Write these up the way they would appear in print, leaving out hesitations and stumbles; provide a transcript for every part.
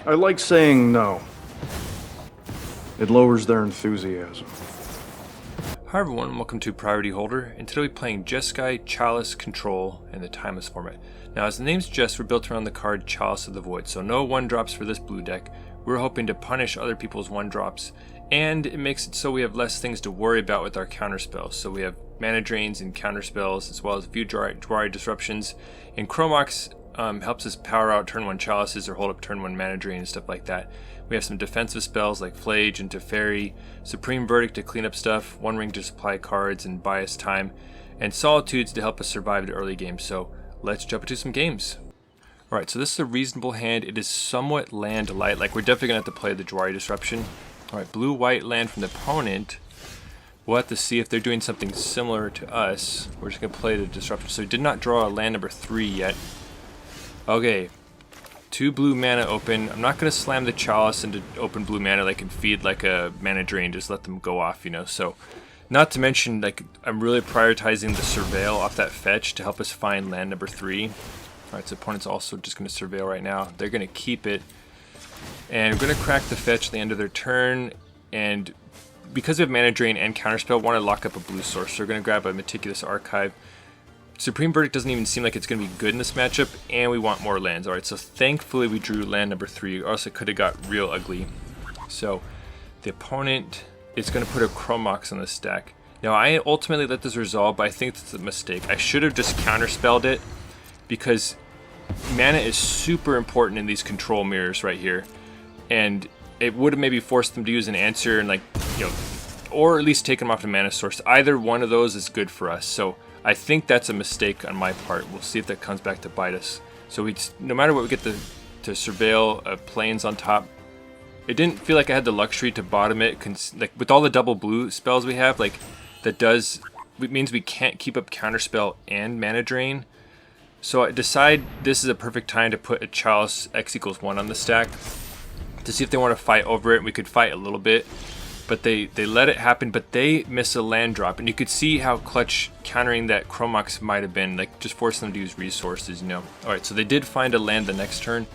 I like saying no. It lowers their enthusiasm. Hi everyone, welcome to Priority Holder, and today we're playing Jeskai, Chalice, Control, and the Timeless format. Now as the name suggests, we're built around the card Chalice of the Void, so no 1-drops for this blue deck. We're hoping to punish other people's 1-drops, and it makes it so we have less things to worry about with our counterspells. So we have mana drains and counterspells, as well as a few Jwari Disruptions, and Chrome Mox helps us power out turn 1 Chalices or hold up turn 1 mana drain and stuff like that. We have some defensive spells like Phlage and Teferi, Supreme Verdict to clean up stuff, One Ring to supply cards and buy us time, and Solitudes to help us survive the early game. So let's jump into some games. Alright, so this is a reasonable hand. It is somewhat land light, like we're definitely going to have to play the Jwari Disruption. Alright, blue-white land from the opponent. We'll have to see if they're doing something similar to us. We're just going to play the Disruption. So we did not draw a land number 3 yet. Okay. 2 blue mana open. I'm not going to slam the Chalice into open blue mana like and feed like a mana drain. Just let them go off, you know. So, not to mention, like, I'm really prioritizing the Surveil off that fetch to help us find land number 3. Alright, so opponent's also just going to Surveil right now. They're going to keep it. And we're going to crack the fetch at the end of their turn. And because we have mana drain and counterspell, want to lock up a blue source. So we're going to grab a Meticulous Archive. Supreme Verdict doesn't even seem like it's going to be good in this matchup, and we want more lands. Alright, so thankfully we drew land number 3, or else it could have got real ugly. So the opponent is going to put a Chrome Mox on the stack. Now I ultimately let this resolve, but I think that's a mistake. I should have just counterspelled it, because mana is super important in these control mirrors right here. And it would have maybe forced them to use an answer and, like, you know, or at least take them off the mana source. Either one of those is good for us. So I think that's a mistake on my part. We'll see if that comes back to bite us. So no matter what, we get to surveil planes on top. It didn't feel like I had the luxury to bottom it. Like with all the double blue spells we have, like it means we can't keep up counterspell and mana drain. So I decide this is a perfect time to put a Chalice X=1 on the stack to see if they want to fight over it. We could fight a little bit. But they let it happen, but they miss a land drop. And you could see how clutch countering that Chrome Mox might have been, like just forcing them to use resources, you know. Alright, so they did find a land the next turn,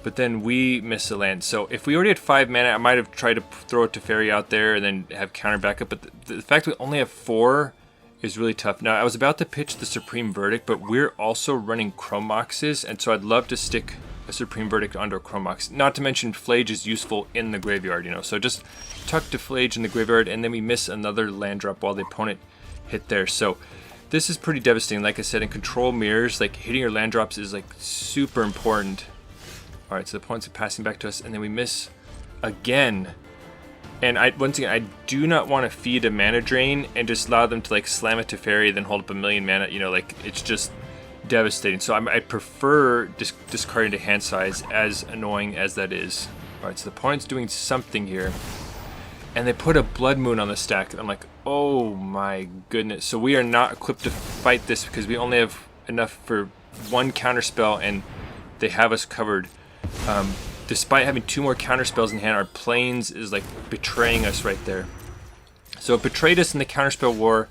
but then we miss a land. So if we already had 5 mana, I might have tried to throw a Teferi out there and then have counter backup. But the fact we only have 4 is really tough. Now, I was about to pitch the Supreme Verdict, but we're also running Chrome Moxes, and so I'd love to stick a Supreme Verdict under Chrome Mox. Not to mention Phlage is useful in the graveyard, you know. So just tuck to Phlage in the graveyard, and then we miss another land drop while the opponent hit there. So this is pretty devastating. Like I said, in control mirrors, like hitting your land drops is like super important. Alright, so the opponent's passing back to us, and then we miss again. And once again, I do not want to feed a mana drain and just allow them to like slam it to Teferi, then hold up a million mana, you know, like it's just devastating. So I prefer discarding to hand size, as annoying as that is. Alright, so the opponent's doing something here. And they put a Blood Moon on the stack. I'm like, oh my goodness. So we are not equipped to fight this because we only have enough for 1 counterspell, and they have us covered. Despite having 2 more counterspells in hand, our planes is like betraying us right there. So it betrayed us in the counterspell war,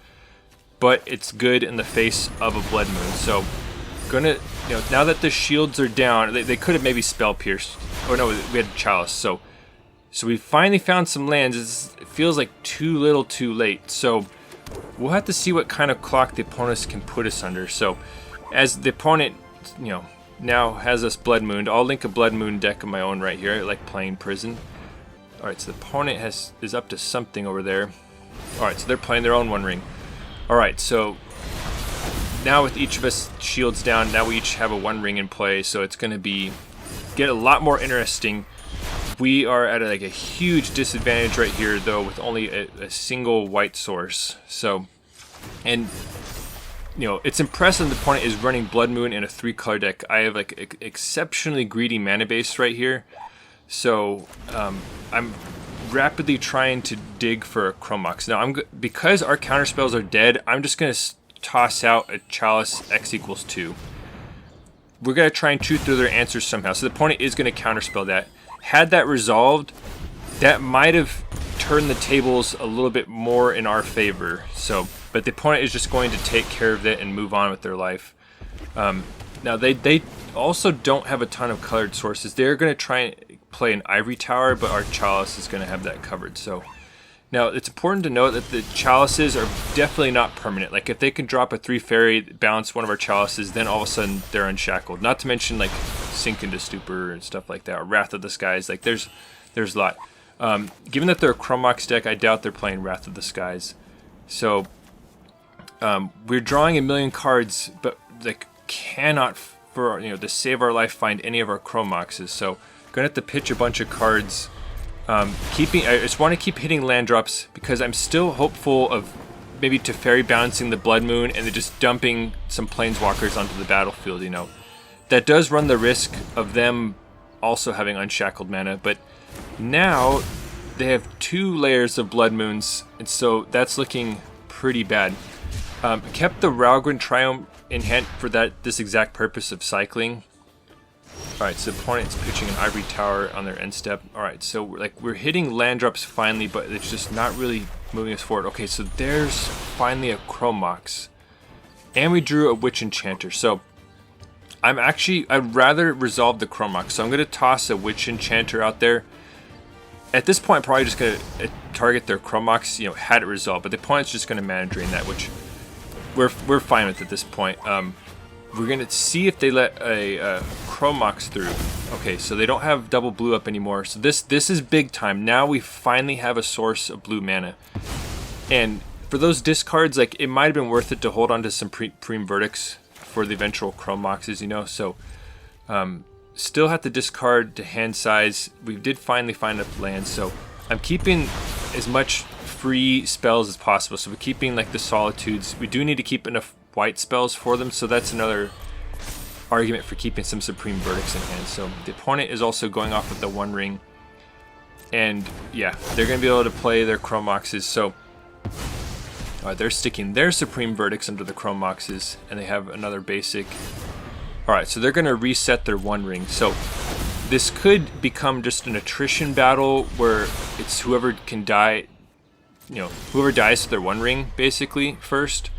but it's good in the face of a Blood Moon. So gonna, you know, now that the shields are down, they could have maybe spell pierced. Oh no, we had Chalice. So we finally found some lands. It feels like too little too late. So we'll have to see what kind of clock the opponents can put us under. So as the opponent, you know, now has us Blood Mooned, I'll link a Blood Moon deck of my own right here. I like playing Prison. Alright, so the opponent is up to something over there. Alright, so they're playing their own One Ring. Alright, so now with each of us shields down, now we each have a One Ring in play, so it's going to get a lot more interesting. We are at like a huge disadvantage right here, though, with only a single white source. So, and you know, it's impressive the opponent is running Blood Moon in a 3-color deck. I have like exceptionally greedy mana base right here, so I'm rapidly trying to dig for a Chrome Mox. Now, because our counterspells are dead, I'm just gonna toss out a Chalice X=2. We're gonna try and chew through their answers somehow. So the opponent is gonna counterspell that. Had that resolved, that might have turned the tables a little bit more in our favor. So, but the opponent is just going to take care of it and move on with their life. Now they also don't have a ton of colored sources. They're going to try and play an Ivory Tower, but our Chalice is going to have that covered. So now it's important to note that the Chalices are definitely not permanent. Like if they can drop a 3 fairy, bounce one of our Chalices, then all of a sudden they're unshackled. Not to mention like Sink into Stupor and stuff like that, or Wrath of the Skies. Like there's a lot. Given that they're a Chrome Mox deck, I doubt they're playing Wrath of the Skies. So we're drawing a million cards, but like cannot, for to save our life, find any of our Chrome Moxes. So gonna have to pitch a bunch of cards. I just want to keep hitting land drops because I'm still hopeful of maybe Teferi bouncing the Blood Moon and then just dumping some Planeswalkers onto the battlefield. That does run the risk of them also having unshackled mana, but now they have 2 layers of Blood Moons, and so that's looking pretty bad. Kept the Raugrin Triome in hand for this exact purpose of cycling. Alright, so the opponent's pitching an Ivory Tower on their end step. Alright, so we're hitting land drops finally, but it's just not really moving us forward. Okay, so there's finally a Chrome Mox. And we drew a Witch Enchanter. So I'd rather resolve the Chrome Mox. So I'm going to toss a Witch Enchanter out there. At this point, I'm probably just going to target their Chrome Mox, had it resolved. But the opponent's just going to mana drain that, which we're fine with at this point. We're going to see if they let a Chrome Mox through. Okay, so they don't have double blue up anymore. So this is big time. Now we finally have a source of blue mana. And for those discards, like it might have been worth it to hold on to some Preem Verdicts for the eventual Chrome Moxes, So still have to discard to hand size. We did finally find a land, so I'm keeping as much free spells as possible. So we're keeping like the Solitudes. We do need to keep enough white spells for them, so that's another argument for keeping some Supreme Verdicts in hand. So the opponent is also going off with the One Ring, and yeah, they're going to be able to play their Chrome Moxes. So they're sticking their Supreme Verdicts under the Chrome Moxes, and they have another basic. Alright, so they're going to reset their One Ring. So this could become just an attrition battle where it's whoever can die, whoever dies to their One Ring basically first.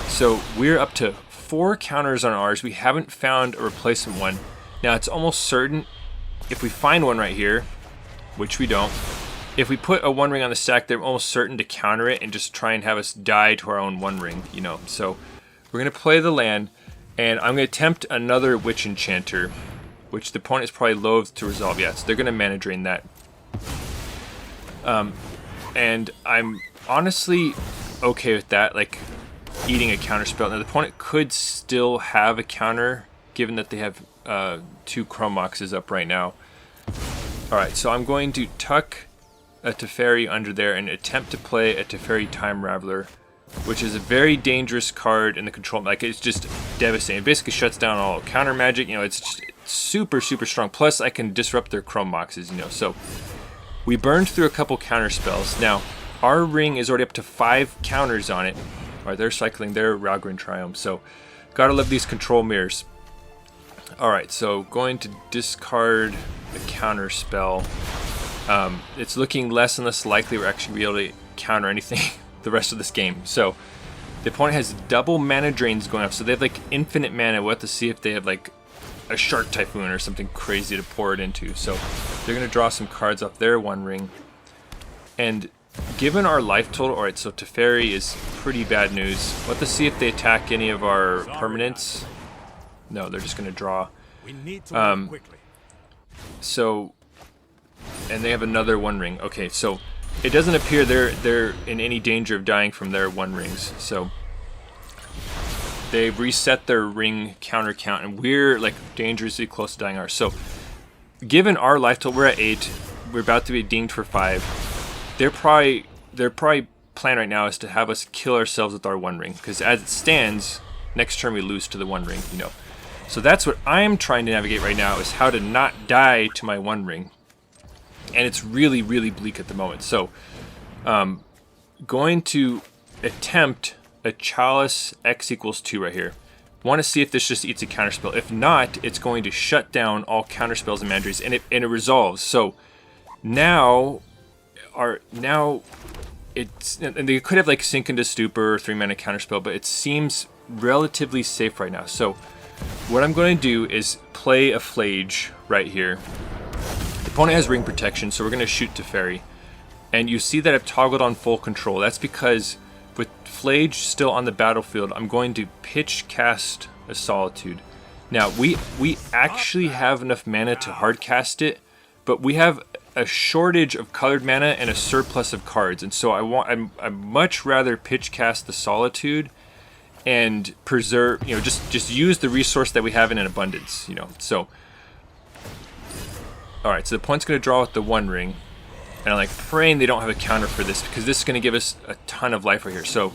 So we're up to 4 counters on ours. We haven't found a replacement one. Now it's almost certain if we find one right here, which we don't, if we put a One Ring on the stack, they're almost certain to counter it and just try and have us die to our own One Ring, So we're going to play the land, and I'm going to attempt another Witch Enchanter, which the opponent is probably loath to resolve. Yeah, so they're going to mana drain that. And I'm honestly okay with that, like eating a counterspell. Now the opponent could still have a counter, given that they have 2 Chrome Moxes up right now. Alright, so I'm going to tuck a Teferi under there and attempt to play a Teferi Time Raveler, which is a very dangerous card in the control. Like, it's just devastating. It basically shuts down all counter magic. It's just super, super strong. Plus, I can disrupt their Chrome Moxes, So we burned through a couple counter spells. Now, our ring is already up to 5 counters on it. Alright, they're cycling their Raugrin Triome. So, gotta love these control mirrors. Alright, so going to discard a counter spell. It's looking less and less likely we're actually going to be able to counter anything the rest of this game. So the opponent has double mana drains going up, so they have like infinite mana. We'll have to see if they have like a Shark Typhoon or something crazy to pour it into. So they're going to draw some cards off their One Ring. And given our life total, alright, so Teferi is pretty bad news. We'll have to see if they attack any of our permanents. No, they're just going to draw. We need to move quickly. So, and they have another One Ring. Okay, so it doesn't appear they're in any danger of dying from their One Rings. So they've reset their ring counter count, and we're like dangerously close to dying ours. So given our life total, we're at 8. We're about to be dinged for 5. Their probably plan right now is to have us kill ourselves with our One Ring, because as it stands, next turn we lose to the One Ring. So that's what I'm trying to navigate right now, is how to not die to my One Ring. And it's really, really bleak at the moment. So, going to attempt a Chalice X equals 2 right here. Want to see if this just eats a counterspell. If not, it's going to shut down all counterspells and mana, and it resolves. So now it's, and they could have like Sink into Stupor or 3 mana counterspell, but it seems relatively safe right now. So what I'm going to do is play a Phlage right here. The opponent has ring protection, so we're going to shoot Teferi. And you see that I've toggled on full control. That's because with Phlage still on the battlefield, I'm going to pitch cast a Solitude. Now, we actually have enough mana to hard cast it, but we have a shortage of colored mana and a surplus of cards, and so I'd much rather pitch cast the Solitude and preserve, you know, just use the resource that we have in an abundance, you know. So, all right, so the opponent's going to draw with the One Ring, and I'm like praying they don't have a counter for this because this is going to give us a ton of life right here. So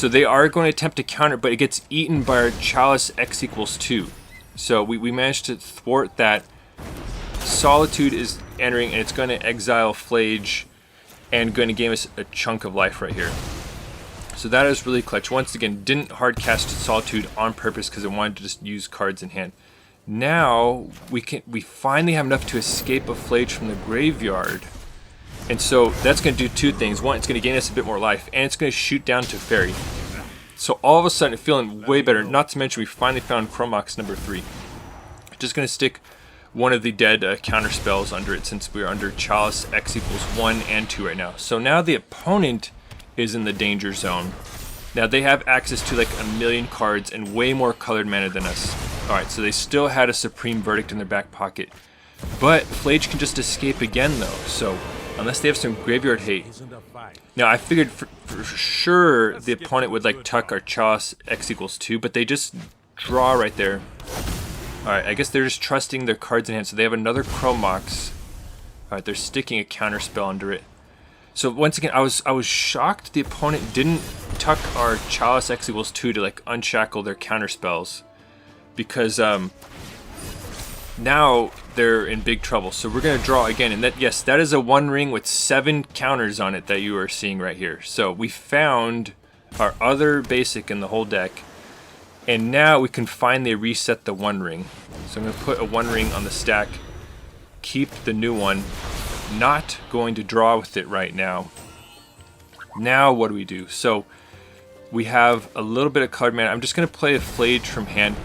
they are going to attempt to counter, but it gets eaten by our Chalice X equals 2. So we managed to thwart that. Solitude is entering, and it's going to exile Phlage and going to gain us a chunk of life right here. So that is really clutch. Once again, didn't hard cast Solitude on purpose because I wanted to just use cards in hand. Now we finally have enough to escape a Phlage from the graveyard. And so that's going to do two things. One, it's going to gain us a bit more life, and it's going to shoot down Teferi. So all of a sudden, feeling way better. Not to mention, we finally found Chrome Mox number 3. Just going to stick one of the dead counter spells under it, since we're under Chalice X equals 1 and 2 right now. So now the opponent is in the danger zone. Now they have access to like a million cards and way more colored mana than us. Alright, so they still had a Supreme Verdict in their back pocket. But Phlage can just escape again though, so unless they have some graveyard hate. Now I figured for sure the opponent would like tuck our Chalice X equals 2, but they just draw right there. Alright, I guess they're just trusting their cards in hand, so they have another Chrome Mox. Alright, they're sticking a Counterspell under it. So once again, I was shocked the opponent didn't tuck our Chalice X equals 2 to like unshackle their Counterspells. Because now they're in big trouble. So we're going to draw again, and that, yes, that is a One Ring with 7 counters on it that you are seeing right here. So we found our other basic in the whole deck. And now we can finally reset the One Ring. So I'm going to put a One Ring on the stack, keep the new one, not going to draw with it right now. Now what do we do? So we have a little bit of card mana. I'm just going to play a Phlage from hand.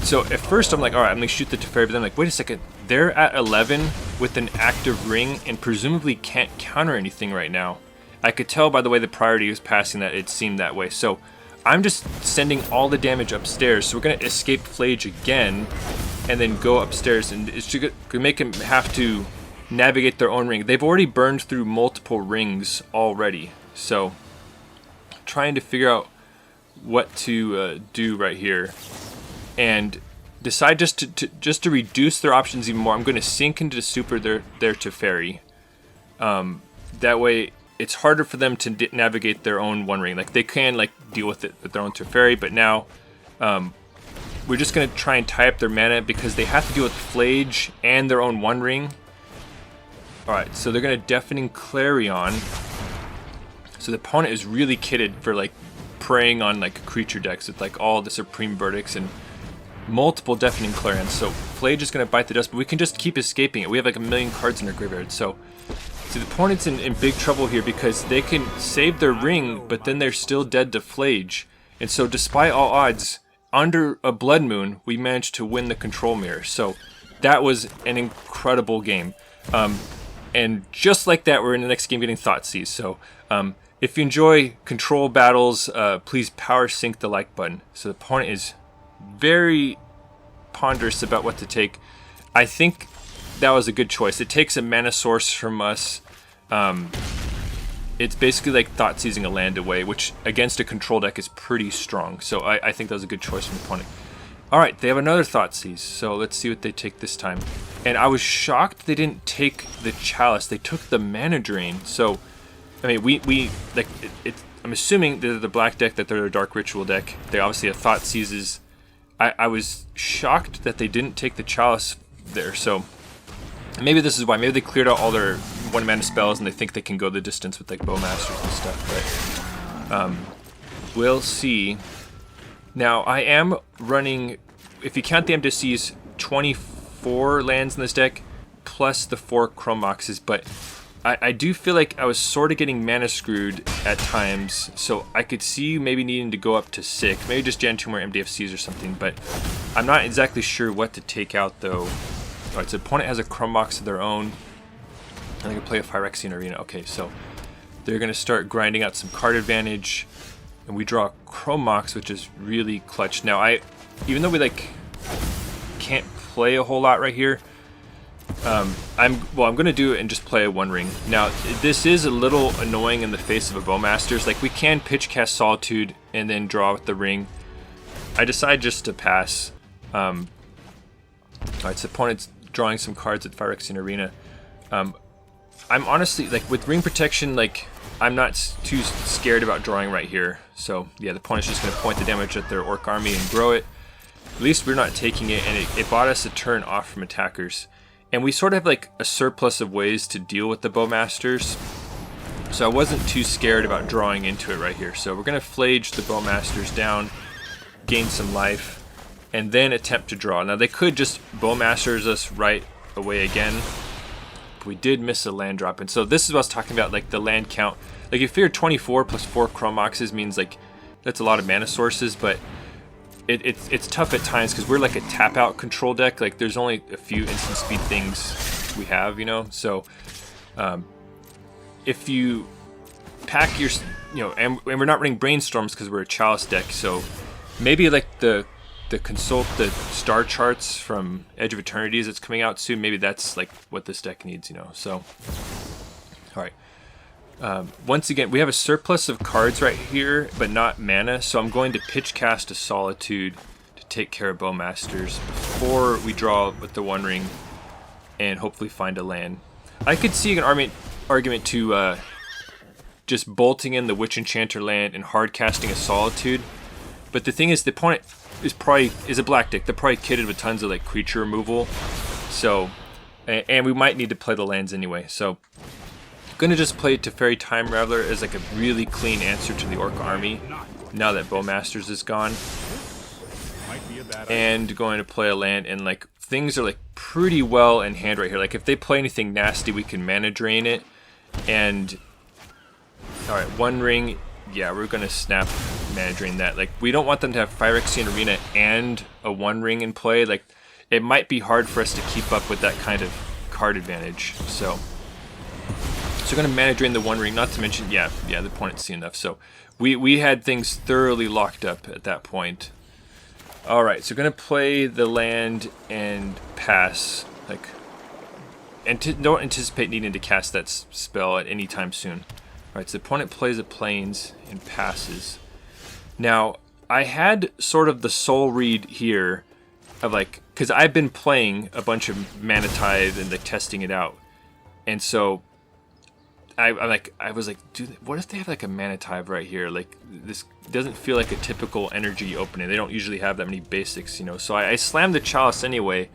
So at first I'm like, alright, I'm going to shoot the Teferi, but then I'm like, wait a second. They're at 11 with an active ring and presumably can't counter anything right now. I could tell by the way the priority was passing that it seemed that way. So I'm just sending all the damage upstairs, so we're going to escape Phlage again, and then go upstairs, and it's going to make them have to navigate their own ring. They've already burned through multiple rings already, so trying to figure out what to do right here, and decide just to reduce their options even more. I'm going to sink into the Stupor their Teferi. That way it's harder for them to navigate their own One Ring. Like they can like deal with it with their own Teferi, but now we're just gonna try and tie up their mana because they have to deal with Phlage and their own One Ring. All right, so they're gonna Deafening Clarion. So the opponent is really kitted for like preying on like creature decks with like all the Supreme Verdicts and multiple Deafening Clarions. So Phlage is gonna bite the dust, but we can just keep escaping it. We have like a million cards in our graveyard, so. So the opponent's in big trouble here because they can save their ring, but then they're still dead to Phlage. And so despite all odds, under a Blood Moon, we managed to win the Control Mirror. So that was an incredible game. And just like that, we're in the next game getting Thoughtseize. So if you enjoy control battles, please power sync the like button. So the opponent is very ponderous about what to take. I think that was a good choice. It takes a mana source from us. It's basically like Thoughtseizing a land away, which against a control deck is pretty strong. So I think that was a good choice from the opponent. Alright, they have another Thoughtseize, so let's see what they take this time. And I was shocked they didn't take the Chalice. They took the Mana Drain. So, I mean, we like I'm assuming they're the black deck, that they're a Dark Ritual deck. They obviously have Thoughtseizes. I was shocked that they didn't take the Chalice there, so maybe this is why. Maybe they cleared out all their 1-mana spells and they think they can go the distance with like Bowmasters and stuff, but we'll see. Now, I am running, if you count the Embassies, 24 lands in this deck, plus the 4 Chrome Moxes, but I do feel like I was sort of getting mana screwed at times, so I could see maybe needing to go up to 6, maybe just gen 2 more MDFCs or something, but I'm not exactly sure what to take out though. Alright, so the opponent has a Chrome Mox of their own, and they can play a Phyrexian Arena. Okay, so they're going to start grinding out some card advantage, and we draw Chrome Mox, which is really clutch. Now, even though we like can't play a whole lot right here, I'm gonna do it and just play a One Ring. Now this is a little annoying in the face of a Bowmasters. Like, we can pitch cast Solitude and then draw with the ring. I decide just to pass. Alright, so opponent's drawing some cards at Phyrexian Arena. I'm honestly, like, with ring protection, like, I'm not too scared about drawing right here. So yeah, the opponent's just gonna point the damage at their Orc army and grow it. At least we're not taking it, and it bought us a turn off from attackers. And we sort of have like a surplus of ways to deal with the Bowmasters, so I wasn't too scared about drawing into it right here. So we're going to Phlage the Bowmasters down, gain some life, and then attempt to draw. Now they could just Bowmasters us right away again, but we did miss a land drop. And so this is what I was talking about, like the land count. Like, if you're 24 plus 4 Chrome Moxes means like that's a lot of mana sources, but it's tough at times because we're like a tap out control deck. Like, there's only a few instant speed things we have, you know. So if you pack your, you know, and we're not running brainstorms because we're a Chalice deck, so maybe like the consult the star charts from Edge of Eternities that's coming out soon. Maybe that's like what this deck needs, you know. So all right. Once again, we have a surplus of cards right here, but not mana, so I'm going to pitch cast a Solitude to take care of Bowmasters before we draw with the One Ring and hopefully find a land. I could see an argument to just bolting in the Witch Enchanter land and hard casting a Solitude, but the thing is, the opponent is a black deck. They're probably kitted with tons of like creature removal, so and we might need to play the lands anyway. So gonna just play Teferi Time Raveler as like a really clean answer to the Orc army now that Bowmasters is gone, and going to play a land, and like things are like pretty well in hand right here. Like, if they play anything nasty, we can mana drain it. And all right, One Ring, yeah, we're gonna snap mana drain that. Like, we don't want them to have Phyrexian Arena and a One Ring in play. Like, it might be hard for us to keep up with that kind of card advantage. So we're going to mana drain the One Ring, not to mention, yeah, the opponent's seen enough. So we had things thoroughly locked up at that point. All right, so we're going to play the land and pass. Like, don't anticipate needing to cast that spell at any time soon. All right, so the opponent plays a Plains and passes. Now, I had sort of the soul read here of like, because I've been playing a bunch of Mana Tithe and like testing it out, and so I was like, dude, what if they have like a Mana Tithe right here? Like, this doesn't feel like a typical energy opening. They don't usually have that many basics, you know. So I slammed the Chalice anyway,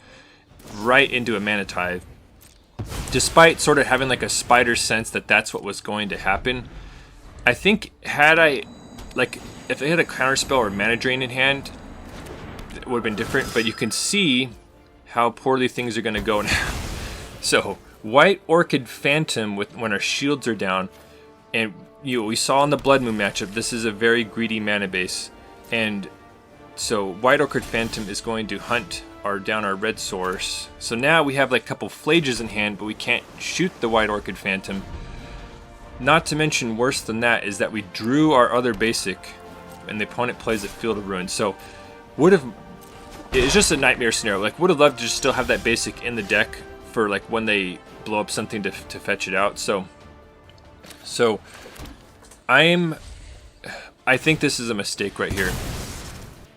right into a Mana Tithe, despite sort of having like a spider sense that that's what was going to happen. I think had I, like, if they had a Counterspell or Mana Drain in hand, it would have been different. But you can see how poorly things are going to go now. So White Orchid Phantom when our shields are down, and we saw in the Blood Moon matchup, this is a very greedy mana base, and so White Orchid Phantom is going to hunt down our red source. So now we have like a couple Phlages in hand, but we can't shoot the White Orchid Phantom. Not to mention, worse than that, is that we drew our other basic, and the opponent plays a Field of Ruin. So it's just a nightmare scenario. Like, would have loved to just still have that basic in the deck for like when they blow up something to fetch it out. So I think this is a mistake right here.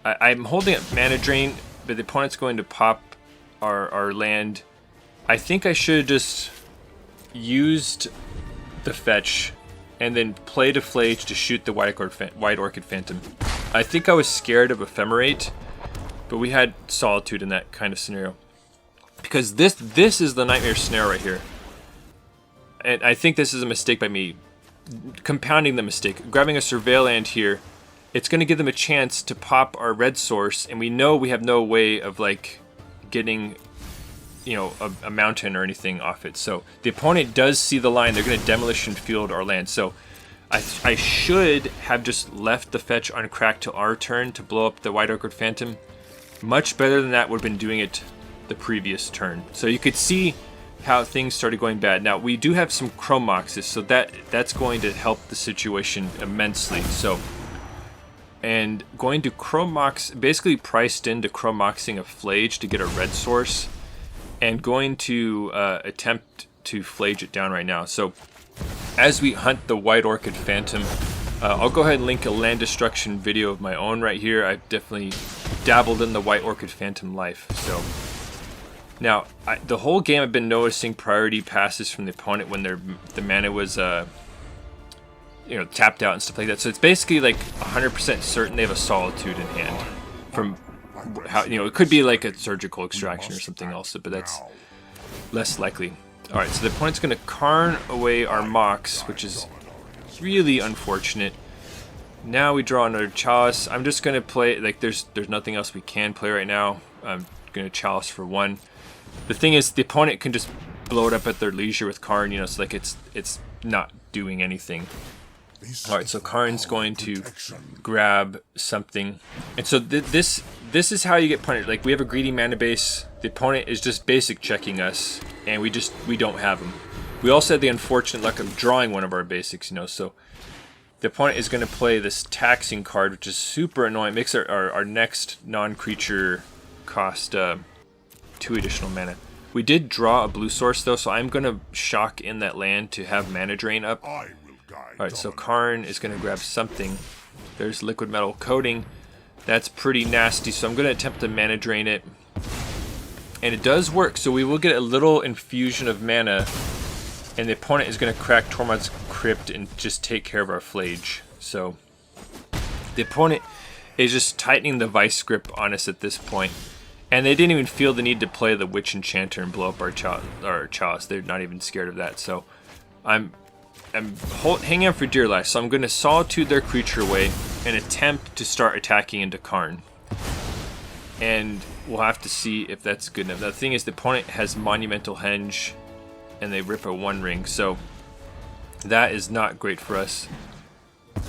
I'm holding up Mana Drain, but the opponent's going to pop our land. I think I should have just used the fetch and then played a Phlage to shoot the White Orchid Phantom. I think I was scared of Ephemerate, but we had Solitude in that kind of scenario. Because this is the nightmare scenario right here. And I think this is a mistake by me. Compounding the mistake. Grabbing a Surveil land here, it's going to give them a chance to pop our red source, and we know we have no way of like getting you know, a mountain or anything off it. So the opponent does see the line. They're going to demolition field our land. So I should have just left the fetch uncracked till our turn to blow up the White Orchid Phantom. Much better than that would have been doing it the previous turn. So you could see how things started going bad. Now we do have some Chrome Moxes, so that's going to help the situation immensely. So, and going to Chrome Mox, basically priced into Chrome Moxing a Phlage to get a red source, and going to attempt to Phlage it down right now. So as we hunt the White Orchid Phantom, I'll go ahead and link a land destruction video of my own right here. I've definitely dabbled in the White Orchid Phantom life. So now, the whole game I've been noticing priority passes from the opponent when the mana was you know, tapped out and stuff like that. So it's basically like 100% certain they have a Solitude in hand. From how, you know, it could be like a surgical extraction or something else, but that's less likely. All right, so the opponent's going to Karn away our Mox, which is really unfortunate. Now we draw another Chalice. I'm just going to play, like, there's nothing else we can play right now. I'm going to Chalice for 1. The thing is, the opponent can just blow it up at their leisure with Karn, you know, so like it's not doing anything. Alright, so Karn's going to grab something. And so this is how you get punished. Like, we have a greedy mana base, the opponent is just basic checking us, and we don't have them. We also had the unfortunate luck of drawing one of our basics, you know, so the opponent is going to play this taxing card, which is super annoying. It makes our next non-creature cost 2 additional mana. We did draw a blue source though, so I'm going to shock in that land to have mana drain up. Alright, so Karn is going to grab something. There's liquid metal coating. That's pretty nasty, so I'm going to attempt to mana drain it. And it does work, so we will get a little infusion of mana, and the opponent is going to crack Tormod's Crypt and just take care of our Phlage. So the opponent is just tightening the vice grip on us at this point. And they didn't even feel the need to play the Witch Enchanter and blow up our Chalice. They're not even scared of that. So I'm hanging on for dear life. So I'm going to Solitude their creature away and attempt to start attacking into Karn. And we'll have to see if that's good enough. Now, the thing is, the opponent has Monumental Henge, and they rip a 1 ring. So that is not great for us.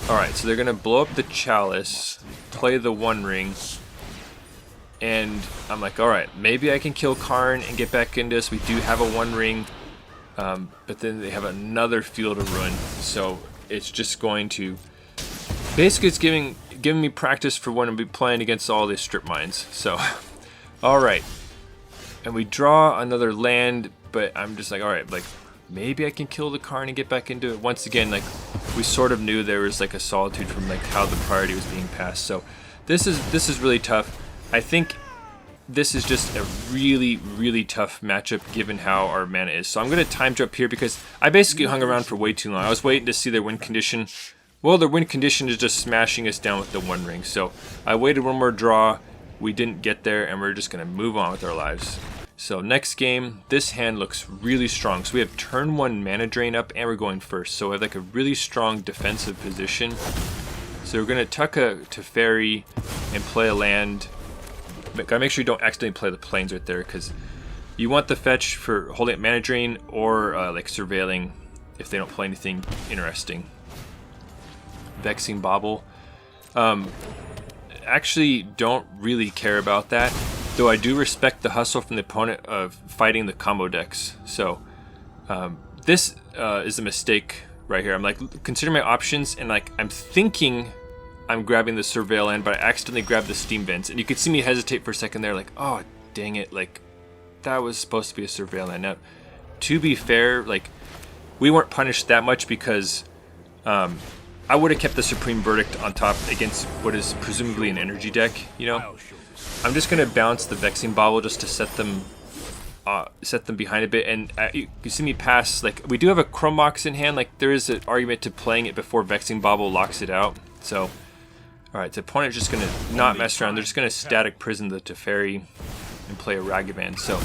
Alright, so they're going to blow up the Chalice, play the 1 ring. And I'm like, alright, maybe I can kill Karn and get back into this. We do have a 1 ring, but then they have another Field of Ruin. So it's just going to... Basically, it's giving me practice for when I'm playing against all these strip mines. So, alright. And we draw another land, but I'm just like, alright, like, maybe I can kill the Karn and get back into it. Once again, like, we sort of knew there was like a Solitude from like how the priority was being passed. So this is really tough. I think this is just a really, really tough matchup given how our mana is. So I'm going to time jump here because I basically hung around for way too long. I was waiting to see their win condition. Well, their win condition is just smashing us down with the 1 ring. So I waited 1 more draw. We didn't get there, and we're just going to move on with our lives. So next game, this hand looks really strong. So we have turn 1 mana drain up, and we're going first. So we have like a really strong defensive position. So we're going to tuck a Teferi and play a land. Gotta make sure you don't accidentally play the plains right there, because you want the fetch for holding up mana drain or like surveilling if they don't play anything interesting. Vexing Bauble. Actually don't really care about that, though I do respect the hustle from the opponent of fighting the combo decks. So this is a mistake right here. I'm like considering my options, and like I'm thinking I'm grabbing the Surveil land, but I accidentally grabbed the Steam Vents. And you could see me hesitate for a second there, like, oh, dang it, like, that was supposed to be a Surveil land. Now, to be fair, like, we weren't punished that much because I would have kept the Supreme Verdict on top against what is presumably an energy deck, you know? I'm just going to bounce the Vexing Bauble just to set them behind a bit. And you see me pass, like, we do have a Chrome Mox in hand. Like, there is an argument to playing it before Vexing Bauble locks it out. So... Alright, the opponent's just going to not mess around. They're just going to Static Prison the Teferi and play a Ragavan. So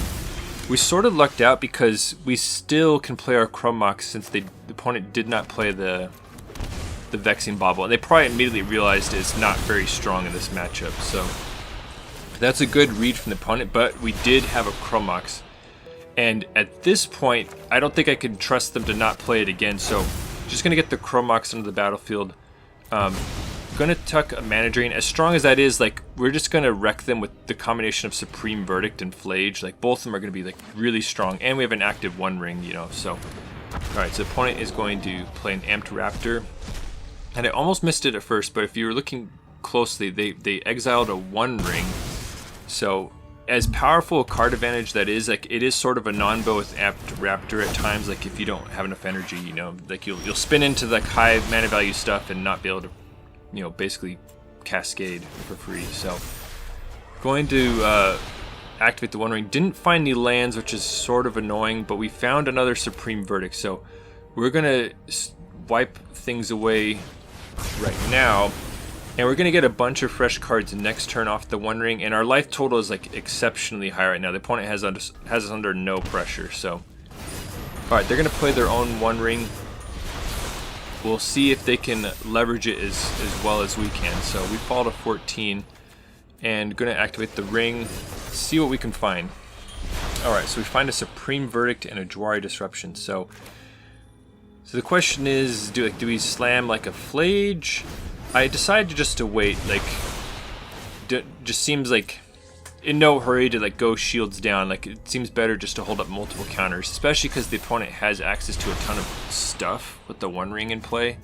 we sort of lucked out because we still can play our Chrome Mox since the opponent did not play the Vexing Bauble. And they probably immediately realized it's not very strong in this matchup. So that's a good read from the opponent, but we did have a Chrome Mox. And at this point, I don't think I can trust them to not play it again, so just going to get the Chrome Mox into the battlefield. Going to tuck a Mana Drain. As strong as that is, like, we're just going to wreck them with the combination of Supreme Verdict and Phlage. Like, both of them are going to be, like, really strong. And we have an active One Ring, you know, so. Alright, so the opponent is going to play an Amped Raptor. And I almost missed it at first, but if you were looking closely, they exiled a One Ring. So, as powerful a card advantage that is, like, it is sort of a non-bow with Amped Raptor at times. Like, if you don't have enough energy, you know, like, you'll spin into, like, high mana value stuff and not be able to, you know, basically cascade for free. So going to activate the One Ring. Didn't find any lands, which is sort of annoying, but we found another Supreme Verdict. So we're gonna wipe things away right now, and we're gonna get a bunch of fresh cards next turn off the One Ring. And our life total is like exceptionally high right now. The opponent has us under no pressure. So all right, they're gonna play their own One Ring. We'll see if they can leverage it as well as we can. So we fall to 14 and going to activate the ring, see what we can find. Alright, so we find a Supreme Verdict and a Jwari Disruption. So the question is, do we slam like a Phlage? I decided just to wait. Like, just seems like in no hurry to like go shields down. Like, it seems better just to hold up multiple counters, especially because the opponent has access to a ton of stuff with the One Ring in play.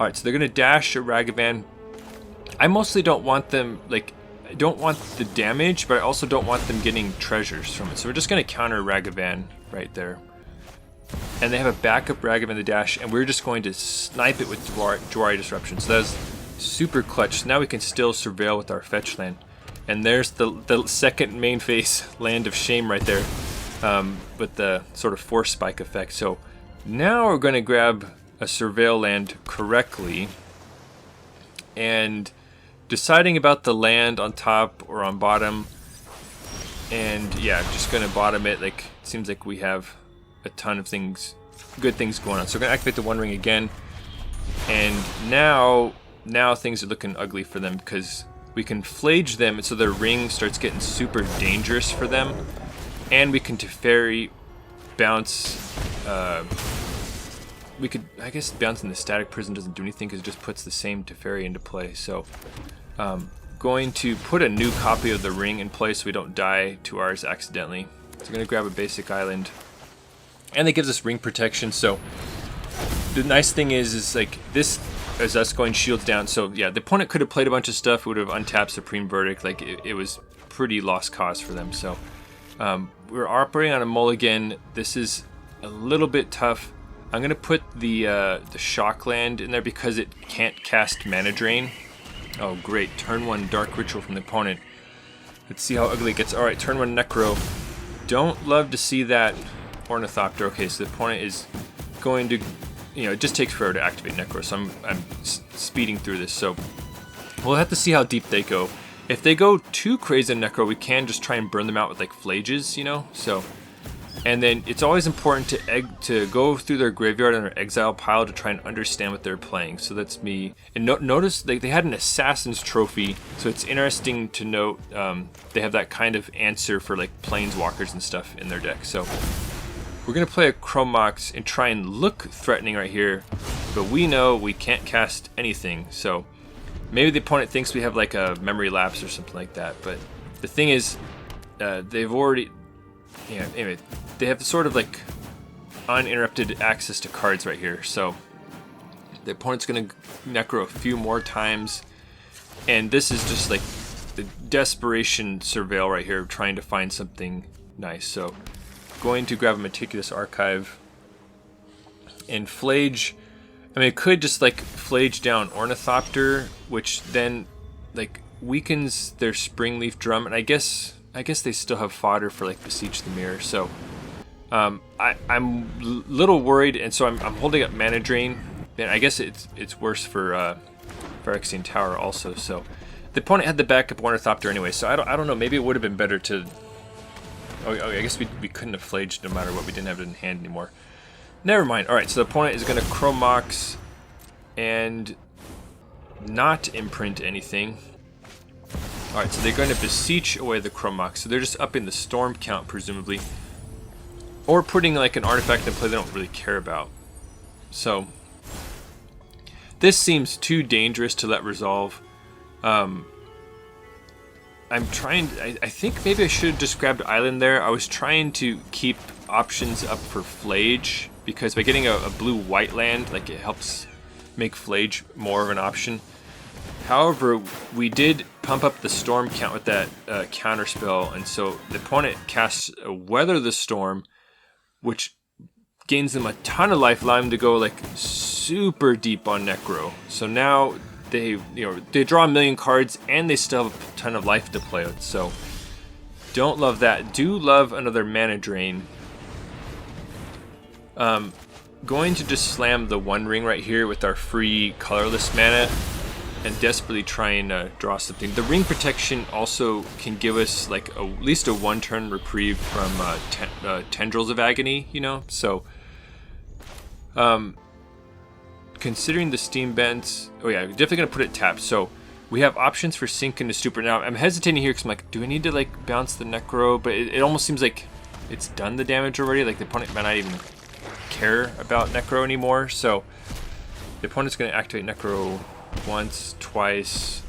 Alright, so they're gonna dash a Ragavan. I mostly don't want them, like, I don't want the damage, but I also don't want them getting treasures from it. So we're just gonna counter Ragavan right there. And they have a backup Ragavan the dash, and we're just going to snipe it with Jwari Disruption. So that's super clutch. So now we can still surveil with our fetch land. And there's the second main phase Land of Shame right there, with the sort of force spike effect. So now we're going to grab a surveil land correctly, and deciding about the land on top or on bottom. And yeah, I'm just going to bottom it. Like, it seems like we have a ton of things, good things going on. So we're going to activate the One Ring again, and now things are looking ugly for them because we can Phlage them, and so their ring starts getting super dangerous for them. And we can Teferi bounce. We could, I guess, bouncing the Static Prison doesn't do anything because it just puts the same Teferi into play. So, going to put a new copy of the ring in place so we don't die to ours accidentally. So we're going to grab a basic island. And it gives us ring protection. So, the nice thing is like this. As us going shields down, so yeah, the opponent could have played a bunch of stuff, would have untapped Supreme Verdict, like it was pretty lost cause for them. So we're operating on a mulligan. This is a little bit tough. I'm gonna put the shock land in there because it can't cast Mana Drain. Oh great, turn 1 Dark Ritual from the opponent. Let's see how ugly it gets. Alright, turn 1 Necro. Don't love to see that Ornithopter. Okay, so the opponent is going to, you know, it just takes forever to activate Necro, so I'm speeding through this. So we'll have to see how deep they go. If they go too crazy in Necro, we can just try and burn them out with like Phlages, you know. So, and then it's always important to go through their graveyard and their exile pile to try and understand what they're playing. So that's me. And notice they had an Assassin's Trophy, so it's interesting to note they have that kind of answer for like Planeswalkers and stuff in their deck. So we're going to play a Chrome Mox and try and look threatening right here, but we know we can't cast anything, so maybe the opponent thinks we have like a memory lapse or something like that, but the thing is, they've already, yeah, anyway, they have sort of like uninterrupted access to cards right here, so the opponent's going to Necro a few more times, and this is just like the desperation surveil right here, trying to find something nice. So going to grab a Meticulous Archive and Phlage. I mean, it could just like Phlage down Ornithopter, which then like weakens their Springleaf Drum, and I guess they still have fodder for like Beseech the Mirror. So I'm a little worried, and so I'm holding up Mana Drain. And I guess it's worse for Phyrexian Tower also. So the opponent had the backup Ornithopter anyway, so I don't know. Maybe it would have been better to. Oh, I guess we couldn't have Phlaged no matter what. We didn't have it in hand anymore. Never mind. Alright, so the opponent is going to Chrome Mox and not imprint anything. Alright, so they're going to Beseech away the Chrome Mox. So they're just upping the storm count, presumably. or putting like an artifact in play they don't really care about. So this seems too dangerous to let resolve. I'm trying, I think maybe I should have just grabbed Island there. I was trying to keep options up for Phlage, because by getting a blue-white land, like, it helps make Phlage more of an option. However, we did pump up the storm count with that counterspell, and so the opponent casts a Weather the Storm, which gains them a ton of life, allowing them to go like super deep on Necro. So now they draw a million cards and they still have a ton of life to play with. So don't love that. Do love another mana drain. Going to just slam the One Ring right here with our free colorless mana and desperately try and draw something. The Ring Protection also can give us like at least a 1-turn reprieve from Tendrils of Agony, you know? So, considering the Steam Bends, oh yeah, definitely gonna put it tapped. So we have options for Sink into Stupor. Now I'm hesitating here because I'm like, do I need to like bounce the Necro? But it almost seems like it's done the damage already. Like the opponent might not even care about Necro anymore. So the opponent's gonna activate Necro once, twice,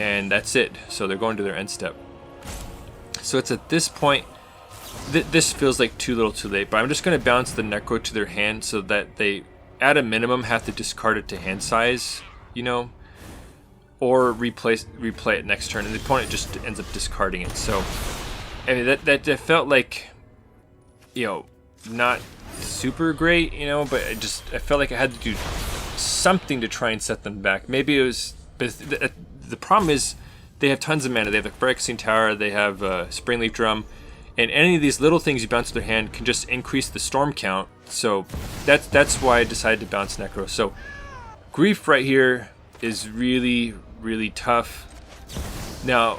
and that's it. So they're going to their end step. So it's at this point, this feels like too little too late, but I'm just going to bounce the Necro to their hand so that they, at a minimum, have to discard it to hand size, you know, or replay it next turn, and the opponent just ends up discarding it. So, I mean, that felt like, you know, not super great, you know, but I felt like I had to do something to try and set them back. Maybe it was, but the problem is they have tons of mana. They have the Phyrexian Tower, they have Springleaf Drum, and any of these little things you bounce to their hand can just increase the storm count. So that's why I decided to bounce Necro. So Grief right here is really, really tough. Now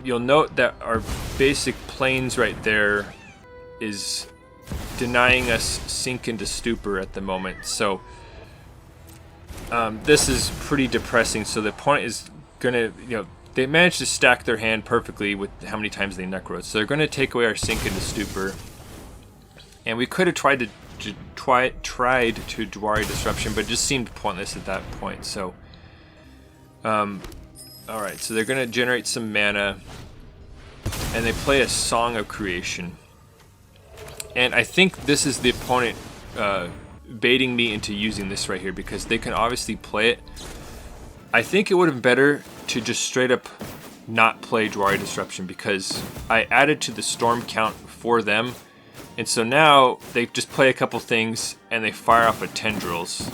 you'll note that our basic planes right there is denying us Sink into Stupor at the moment. So this is pretty depressing. So the opponent is gonna, you know, they managed to stack their hand perfectly with how many times they Necro. So they're gonna take away our Sink into Stupor, and we could have tried to Jwari Disruption, but it just seemed pointless at that point. So, all right, so they're gonna generate some mana, and they play a Song of Creation, and I think this is the opponent baiting me into using this right here, because they can obviously play it. I think it would have been better to just straight up not play Jwari Disruption, because I added to the storm count for them, and so now they just play a couple things and they fire off a Tendrils.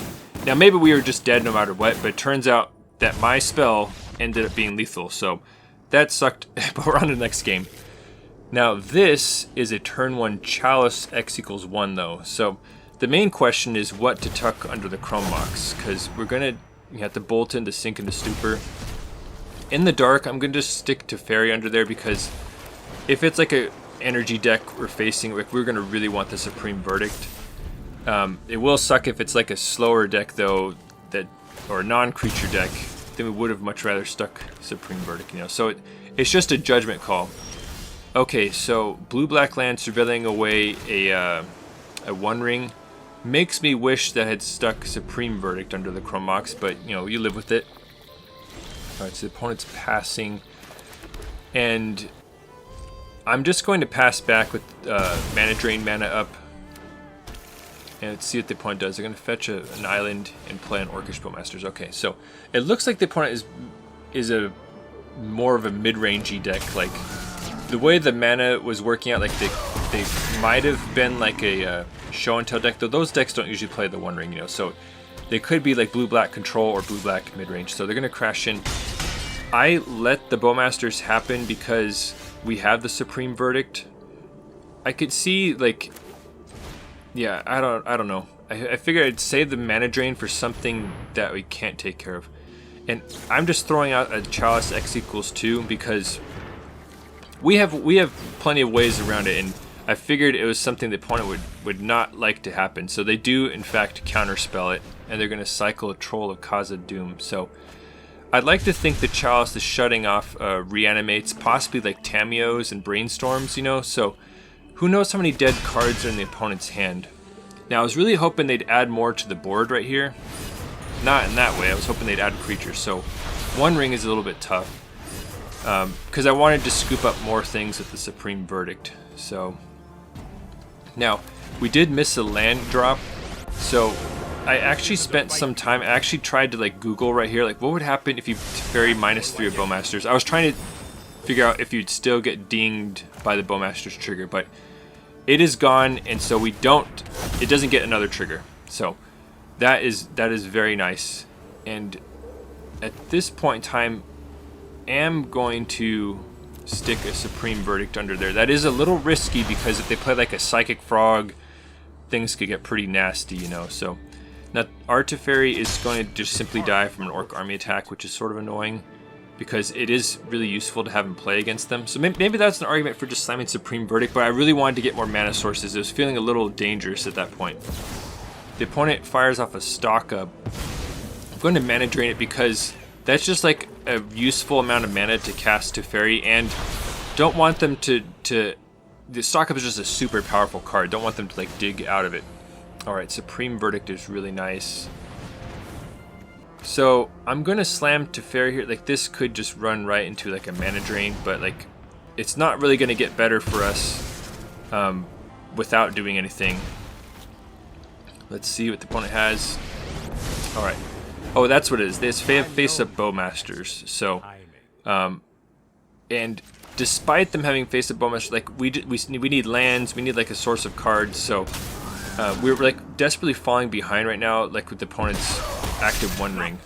Now maybe we were just dead no matter what, but it turns out that my spell ended up being lethal, so that sucked. But we're on to the next game. Now this is a turn 1 Chalice X = 1 though, so the main question is what to tuck under the Chrome Mox, because we're gonna have to bolt in to Sink into Stupor. In the dark, I'm gonna just stick to Teferi under there, because if it's like a energy deck we're facing, like, we're gonna really want the Supreme Verdict. It will suck if it's like a slower deck though, or a non-creature deck, then we would have much rather stuck Supreme Verdict, you know. So it's just a judgment call. Okay, so blue-black land surveilling away a One Ring makes me wish that I had stuck Supreme Verdict under the Chrome Mox, but you know, you live with it. Alright, so the opponent's passing, and I'm just going to pass back with mana drain, mana up, and let's see what the opponent does. They're going to fetch an island and play an Orcish Bowmasters. Okay, so it looks like the opponent is a more of a mid-rangey deck. Like, the way the mana was working out, like they might have been like a show and tell deck, though those decks don't usually play the One Ring, you know, so they could be like blue-black control or blue-black mid-range. So they're going to crash in. I let the Bowmasters happen because we have the Supreme Verdict. I could see, like, yeah, I don't know. I figured I'd save the mana drain for something that we can't take care of. And I'm just throwing out a Chalice X = 2 because we have plenty of ways around it, and I figured it was something the opponent would not like to happen. So they do, in fact, counterspell it, and they're going to cycle a Troll of Khazad Doom. So I'd like to think the Chalice is shutting off reanimates, possibly like Tamios and Brainstorms, you know. So who knows how many dead cards are in the opponent's hand. Now I was really hoping they'd add more to the board right here. Not in that way, I was hoping they'd add creatures, so One Ring is a little bit tough. Because I wanted to scoop up more things with the Supreme Verdict. So now, we did miss a land drop, so I actually spent some time, I actually tried to like Google right here, like what would happen if you Teferi -3 of Bowmasters. I was trying to figure out if you'd still get dinged by the Bowmaster's trigger, but it is gone, and so it doesn't get another trigger. So that is very nice. And at this point in time, am going to stick a Supreme Verdict under there. That is a little risky because if they play like a Psychic Frog, things could get pretty nasty, you know. So now our Teferi is going to just simply die from an Orc army attack, which is sort of annoying because it is really useful to have him play against them. So maybe that's an argument for just slamming Supreme Verdict, but I really wanted to get more mana sources. It was feeling a little dangerous at that point. The opponent fires off a Stock Up. I'm going to mana drain it because that's just like a useful amount of mana to cast Teferi, and don't want them to the Stock Up is just a super powerful card. Don't want them to like dig out of it. Alright, Supreme Verdict is really nice. So I'm gonna slam Teferi here. Like this could just run right into like a mana drain, but like it's not really gonna get better for us without doing anything. Let's see what the opponent has. Alright. Oh, that's what it is. They have face-up Bowmasters. So, and despite them having face-up Bowmasters, like we need lands, we need like a source of cards. So we're like desperately falling behind right now, like with the opponent's active One Ring.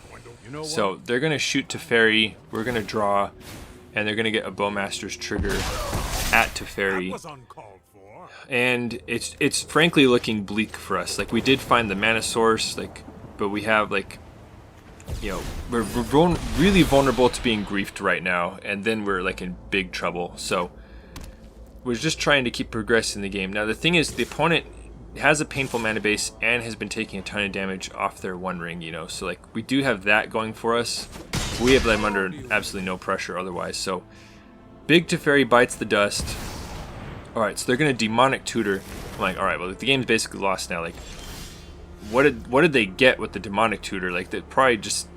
So they're gonna shoot Teferi, we're gonna draw, and they're gonna get a Bowmaster's trigger at Teferi. And it's frankly looking bleak for us. Like we did find the mana source, like, but we have like, you know, we're really vulnerable to being griefed right now, and then we're like in big trouble. So we're just trying to keep progressing the game. Now the thing is, the opponent has a painful mana base and has been taking a ton of damage off their One Ring, you know, so like we do have that going for us. We have them under absolutely no pressure otherwise. So big Teferi bites the dust. Alright, so they're gonna Demonic Tutor. I'm like, alright, well the game's basically lost now. Like what did they get with the Demonic Tutor? Like they probably just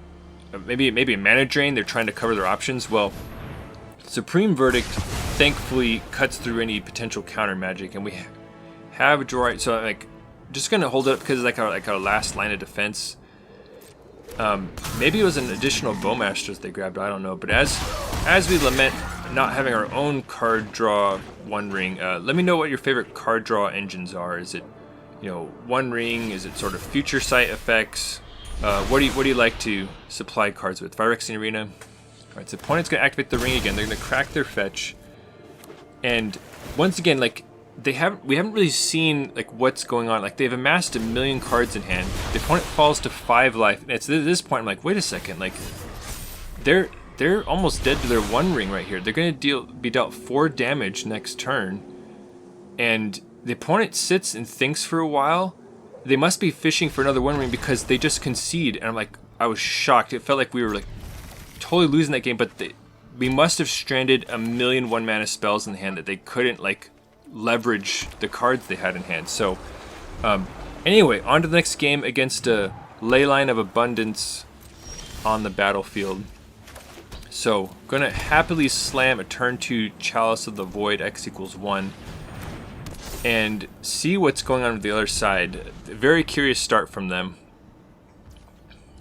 maybe a mana drain. They're trying to cover their options. Well, Supreme Verdict thankfully cuts through any potential counter magic, and we have a Jwari. So I'm like just gonna hold it up because it's like our last line of defense. Maybe it was an additional Bowmasters they grabbed. I don't know. But as we lament not having our own card draw One Ring, let me know what your favorite card draw engines are. Is it, you know, One Ring? Is it sort of future sight effects? What do you like to supply cards with? Phyrexian Arena. Alright, so opponent's gonna activate the ring again. They're gonna crack their fetch. And once again, like we haven't really seen like what's going on. Like they've amassed 1 million cards in hand. The opponent falls to 5 life. And it's at this point I'm like, wait a second, like they're almost dead to their One Ring right here. They're gonna be dealt 4 damage next turn. And the opponent sits and thinks for a while. They must be fishing for another One Ring because they just concede. And I'm like, I was shocked. It felt like we were like totally losing that game, but we must have stranded 1 million 1-mana spells in the hand that they couldn't like leverage the cards they had in hand. So anyway, on to the next game against a Leyline of Abundance on the battlefield. So gonna happily slam a turn 2 Chalice of the Void, X = 1. And see what's going on with the other side. A very curious start from them.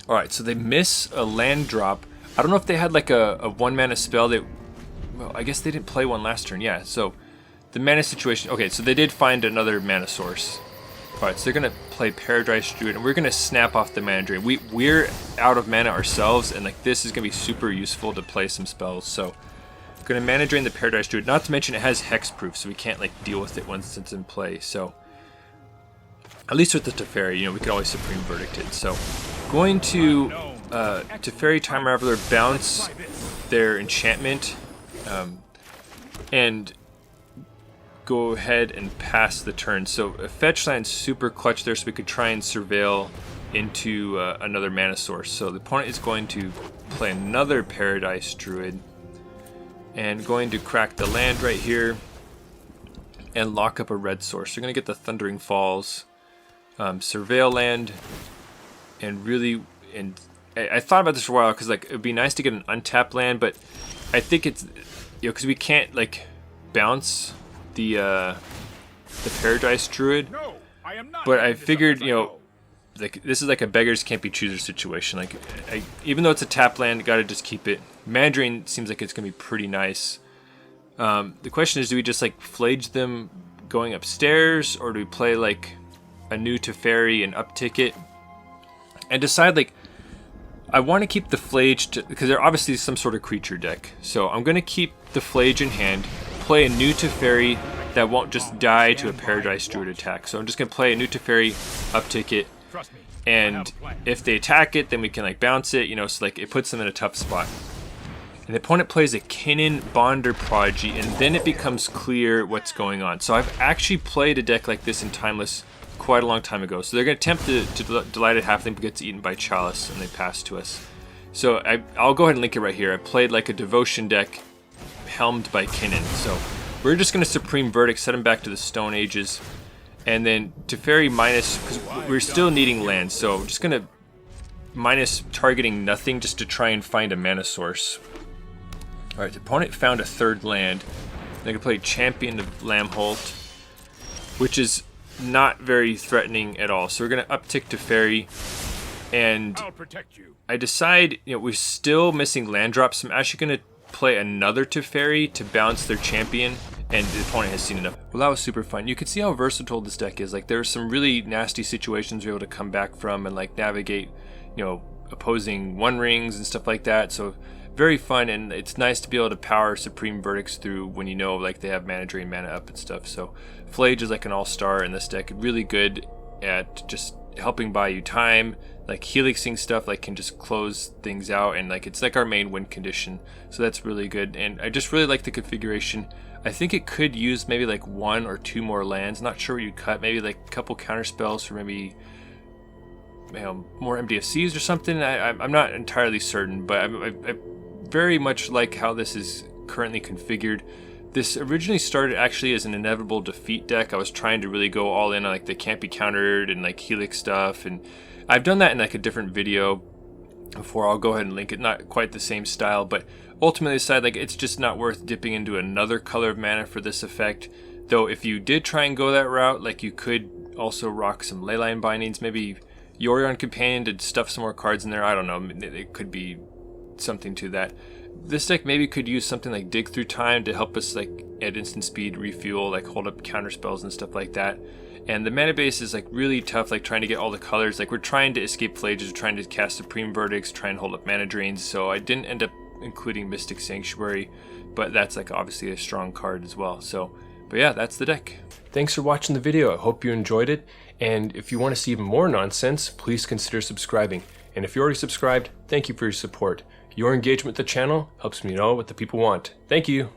Alright, so they miss a land drop. I don't know if they had like a 1-mana spell. Well, I guess they didn't play one last turn. Yeah, so the mana situation. Okay, so they did find another mana source. Alright, so they're going to play Paradise Druid, and we're going to snap off the mana drain. We're out of mana ourselves, and like this is going to be super useful to play some spells. So going to mana drain the Paradise Druid. Not to mention it has hexproof, so we can't like deal with it once it's in play. So at least with the Teferi, you know, we can always Supreme Verdict it. So going to Teferi Time Raveler bounce their enchantment and go ahead and pass the turn. So a fetch land's super clutch there, so we could try and surveil into another mana source. So the opponent is going to play another Paradise Druid and going to crack the land right here. and lock up a red source. They're going to get the Thundering Falls, Surveil land, and really, and I thought about this for a while because like it would be nice to get an untapped land, but I think it's, you know, because we can't like bounce the Paradise Druid. No, I am not. But I figured, you know, like this is like a beggars can't be choosers situation. Like, even though it's a tap land, gotta just keep it. Mana Drain seems like it's gonna be pretty nice. The question is, do we just like Phlage them going upstairs, or do we play like a new Teferi and uptick it, and decide like I want to keep the Phlage because they're obviously some sort of creature deck. So I'm gonna keep the Phlage in hand, play a new Teferi that won't just die to a Paradise Druid attack. So I'm just gonna play a new Teferi, uptick it, and if they attack it, then we can like bounce it, you know, so like it puts them in a tough spot. And the opponent plays a Kinnan Bonder Prodigy, and then it becomes clear what's going on. So I've actually played a deck like this in Timeless quite a long time ago. So they're gonna attempt to Delighted Halfling, but gets eaten by Chalice, and they pass to us. So I'll go ahead and link it right here. I played like a Devotion deck helmed by Kinnan. So we're just going to Supreme Verdict, set him back to the Stone Ages, and then Teferi minus, because we're still needing lands, so I'm just going to minus targeting nothing just to try and find a mana source. Alright, the opponent found a third land. They can play Champion of Lambholt, which is not very threatening at all. So we're going to uptick Teferi, and I'll protect you. I decide, you know, we're still missing land drops, so I'm actually going to play another Teferi to bounce their champion, and the opponent has seen enough. Well, that was super fun. You can see how versatile this deck is. Like, there's some really nasty situations you're able to come back from and like navigate, you know, opposing one rings and stuff like that. So very fun, and it's nice to be able to power Supreme Verdicts through when you know like they have mana drain, mana up and stuff. So Phlage is like an all-star in this deck, really good at just helping buy you time, like helixing stuff, like can just close things out, and like it's like our main win condition, so that's really good. And I just really like the configuration. I think it could use maybe like 1 or 2 more lands, not sure what you'd cut, maybe like a couple counterspells for maybe, you know, more MDFCs or something. I'm not entirely certain, but I very much like how this is currently configured. This originally started actually as an inevitable defeat deck. I was trying to really go all in on like they can't be countered and like helix stuff, and I've done that in like a different video before. I'll go ahead and link it. Not quite the same style, but ultimately decided like it's just not worth dipping into another color of mana for this effect. Though if you did try and go that route, like you could also rock some Leyline Bindings, maybe Yorion Companion to stuff some more cards in there. I don't know, it could be something to that. This deck maybe could use something like Dig Through Time to help us like at instant speed refuel, like hold up counter spells and stuff like that. And the mana base is like really tough, like trying to get all the colors. Like we're trying to escape Phlages, trying to cast Supreme Verdicts, try and hold up mana drains. So I didn't end up including Mystic Sanctuary, but that's like obviously a strong card as well. So, but yeah, that's the deck. Thanks for watching the video. I hope you enjoyed it. And if you want to see even more nonsense, please consider subscribing. And if you're already subscribed, thank you for your support. Your engagement with the channel helps me know what the people want. Thank you.